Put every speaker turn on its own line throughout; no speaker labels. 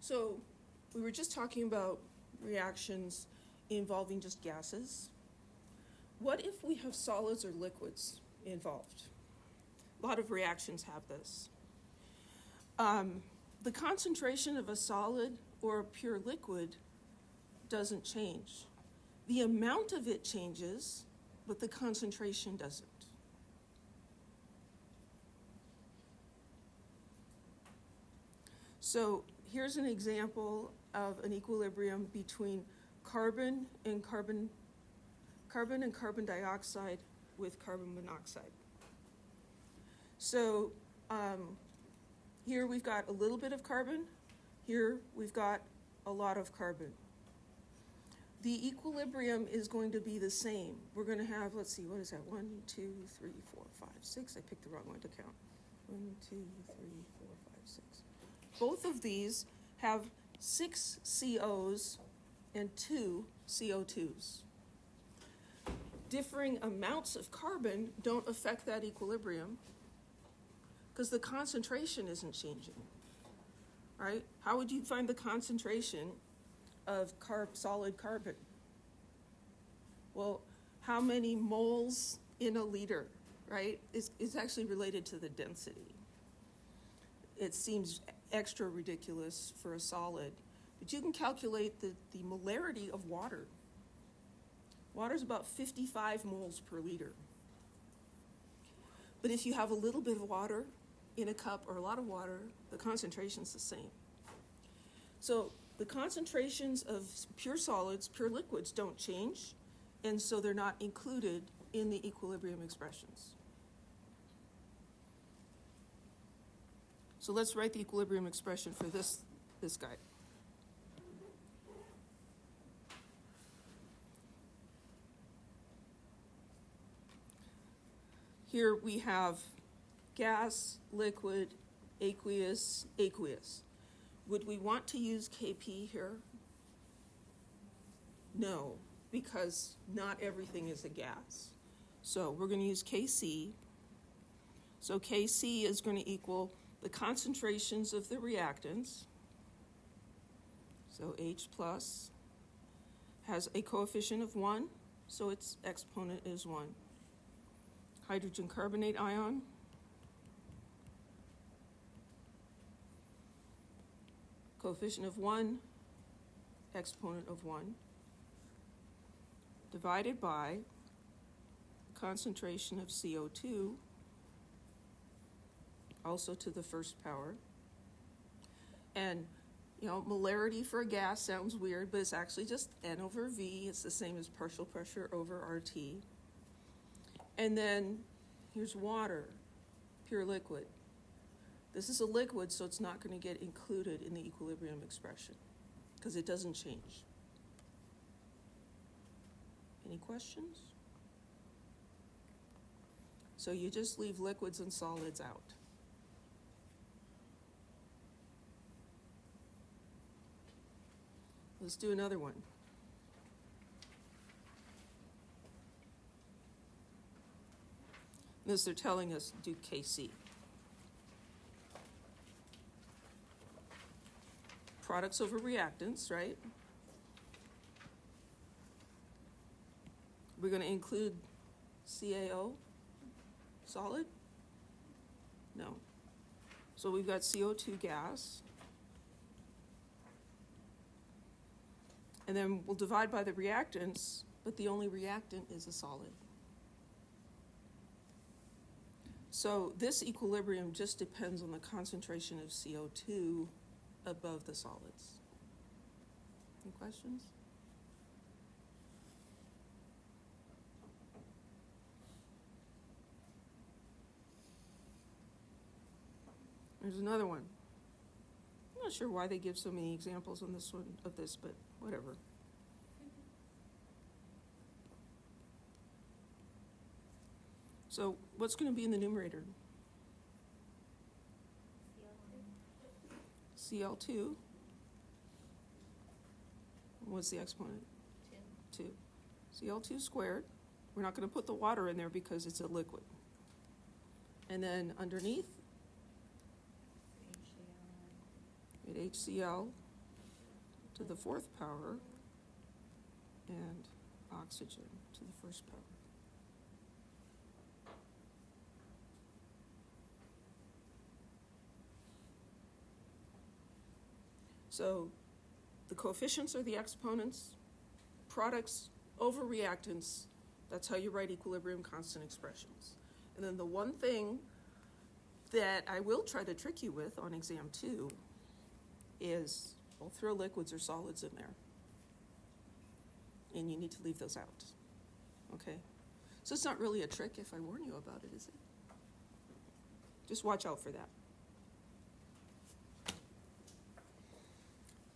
So we were just talking about reactions involving just gases. What if we have solids or liquids involved? A lot of reactions have this. The concentration of a solid or a pure liquid doesn't change. The amount of it changes, but the concentration doesn't. So here's an example of an equilibrium between carbon and carbon dioxide with carbon monoxide. So here we've got a little bit of carbon. Here we've got a lot of carbon. The equilibrium is going to be the same. We're going to have, let's see, what is that? 1, 2, 3, 4, 5, 6. I picked the wrong one to count. 1, 2, 3, 4, 5, 6. Both of these have 6 COs and 2 CO2s. Differing amounts of carbon don't affect that equilibrium because the concentration isn't changing, right? How would you find the concentration of solid carbon? Well, how many moles in a liter, right? Is actually related to the density. It seems extra ridiculous for a solid, but you can calculate the molarity of water. Water is about 55 moles per liter. But if you have a little bit of water in a cup or a lot of water, the concentration's the same. So the concentrations of pure solids, pure liquids don't change, and so they're not included in the equilibrium expressions. So let's write the equilibrium expression for this guy. Here we have gas, liquid, aqueous. Would we want to use Kp here? No, because not everything is a gas. So we're going to use Kc. So Kc is going to equal the concentrations of the reactants. So H plus has a coefficient of 1, so its exponent is 1. Hydrogen carbonate ion, coefficient of 1, exponent of 1, divided by concentration of CO2, also to the first power. And, molarity for a gas sounds weird, but it's actually just N over V. It's the same as partial pressure over RT. And then here's water, pure liquid. This is a liquid, so it's not going to get included in the equilibrium expression because it doesn't change. Any questions? So you just leave liquids and solids out. Let's do another one. This they're telling us do Kc. Products over reactants, right? We're going to include CaO, solid? No. So we've got CO2 gas. And then we'll divide by the reactants, but the only reactant is a solid. So this equilibrium just depends on the concentration of CO2 above the solids. Any questions? There's another one. I'm not sure why they give so many examples on this one of this, but whatever. So what's going to be in the numerator? Cl2. What's the exponent? 2. Cl2 squared. We're not going to put the water in there because it's a liquid. And then underneath, HCl to the fourth power, and oxygen to the first power. So the coefficients are the exponents, products over reactants. That's how you write equilibrium constant expressions. And then the one thing that I will try to trick you with on exam 2 is I'll throw liquids or solids in there. And you need to leave those out. Okay? So it's not really a trick if I warn you about it, is it? Just watch out for that.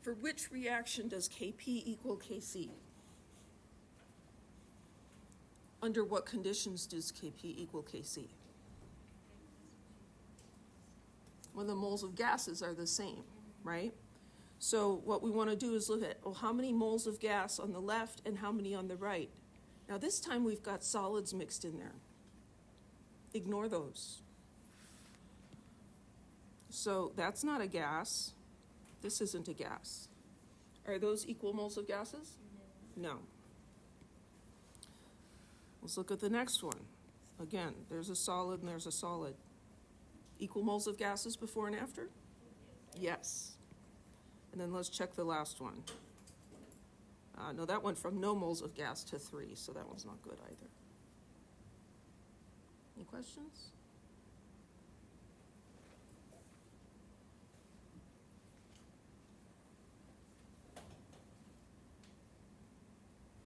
For which reaction does Kp equal Kc? Under what conditions does Kp equal Kc? When the moles of gases are the same, right? So what we want to do is look at, well, how many moles of gas on the left and how many on the right? Now this time we've got solids mixed in there. Ignore those. So that's not a gas. This isn't a gas. Are those equal moles of gases? No. Let's look at the next one. Again, there's a solid and there's a solid. Equal moles of gases before and after? Yes. And then let's check the last one. No, that went from no moles of gas to 3, so that one's not good either. Any questions?